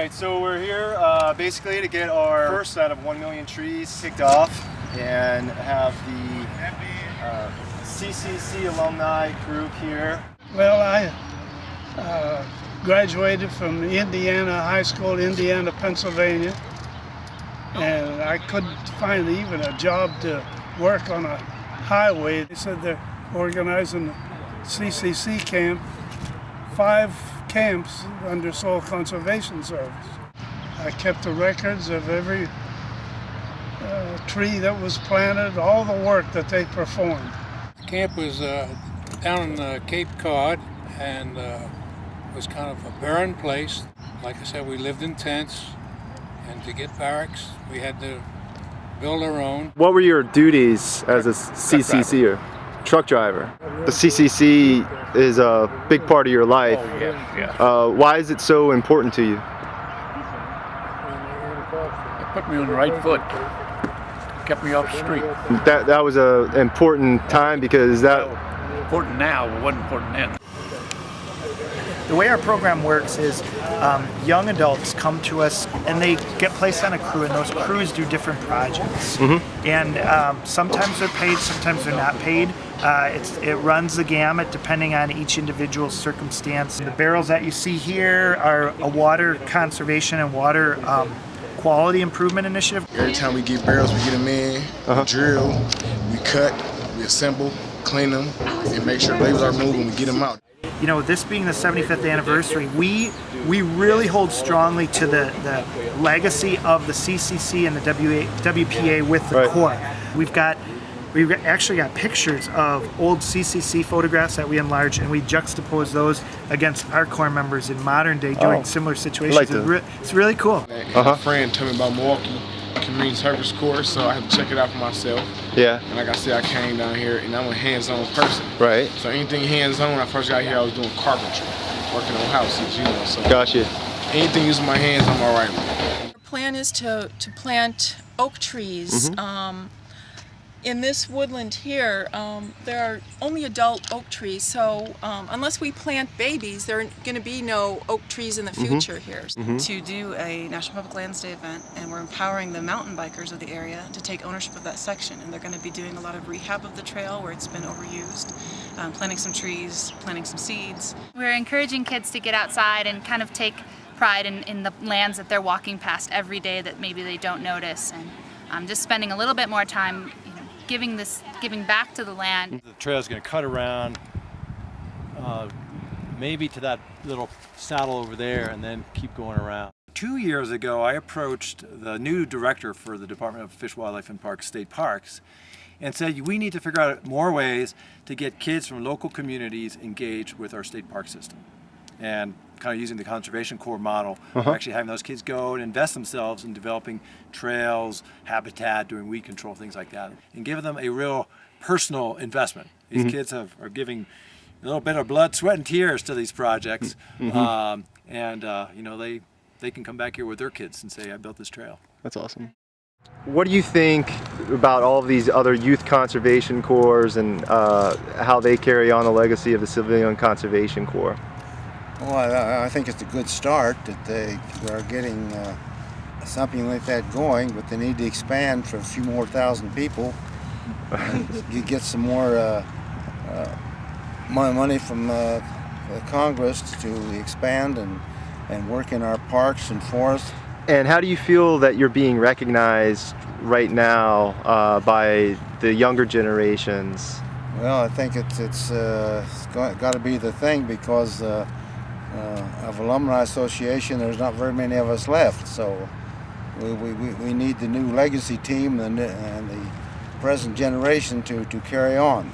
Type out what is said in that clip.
Alright, so we're here basically to get our first set of 1 million trees kicked off and have the CCC alumni group here. Well, I graduated from Indiana High School, Indiana, Pennsylvania, and I couldn't find even a job to work on a highway. They said they're organizing a CCC camp, 5 camps under Soil Conservation Service. I kept the records of every tree that was planted, all the work that they performed. The camp was down in Cape Cod, and was kind of a barren place. Like I said, we lived in tents, and to get barracks, we had to build our own. What were your duties as a CCCer? Truck driver. The CCC is a big part of your life. Oh, yeah. Why is it so important to you? It put me on the right foot. Kept me off the street. That was an important time because that... Important now, but wasn't important then. The way our program works is young adults come to us and they get placed on a crew, and those crews do different projects. Mm-hmm. And sometimes they're paid, sometimes they're not paid. It runs the gamut depending on each individual's circumstance. The barrels that you see here are a water conservation and water quality improvement initiative. Every time we get barrels, we get them in, we drill, we cut, we assemble, clean them, and make sure labels are moved when we get them out. You know, this being the 75th anniversary, we really hold strongly to the legacy of the CCC and the WPA with the Corps. We've actually got pictures of old CCC photographs that we enlarged, and we juxtapose those against our Corps members in modern day doing similar situations. It's really cool. A friend told me about Milwaukee Community Service Corps, so I had to check it out for myself. Yeah. And like I said, I came down here, and I'm a hands-on person. Right. So anything hands-on, when I first got here, I was doing carpentry, working on houses, you know. So gotcha. Anything using my hands, I'm all right with. Our plan is to plant oak trees. Mm-hmm. In this woodland here, there are only adult oak trees, so unless we plant babies, there are going to be no oak trees in the future here. To do a National Public Lands Day event, and we're empowering the mountain bikers of the area to take ownership of that section, and they're going to be doing a lot of rehab of the trail where it's been overused, planting some trees, planting some seeds. We're encouraging kids to get outside and kind of take pride in the lands that they're walking past every day that maybe they don't notice, and just spending a little bit more time giving back to the land. The trail is going to cut around maybe to that little saddle over there and then keep going around. 2 years ago, I approached the new director for the Department of Fish, Wildlife and Parks, State Parks, and said we need to figure out more ways to get kids from local communities engaged with our state park system. And kind of using the Conservation Corps model, actually having those kids go and invest themselves in developing trails, habitat, doing weed control, things like that, and give them a real personal investment. These kids are giving a little bit of blood, sweat, and tears to these projects, you know, they can come back here with their kids and say, I built this trail. That's awesome. What do you think about all of these other youth conservation corps and how they carry on the legacy of the Civilian Conservation Corps? Well, I think it's a good start that they are getting something like that going, but they need to expand for a few more thousand people. You get some more money from Congress to expand and work in our parks and forests. And how do you feel that you're being recognized right now by the younger generations? Well, I think it's got to be the thing because of Alumni Association, there's not very many of us left, so we need the new legacy team and the present generation to carry on.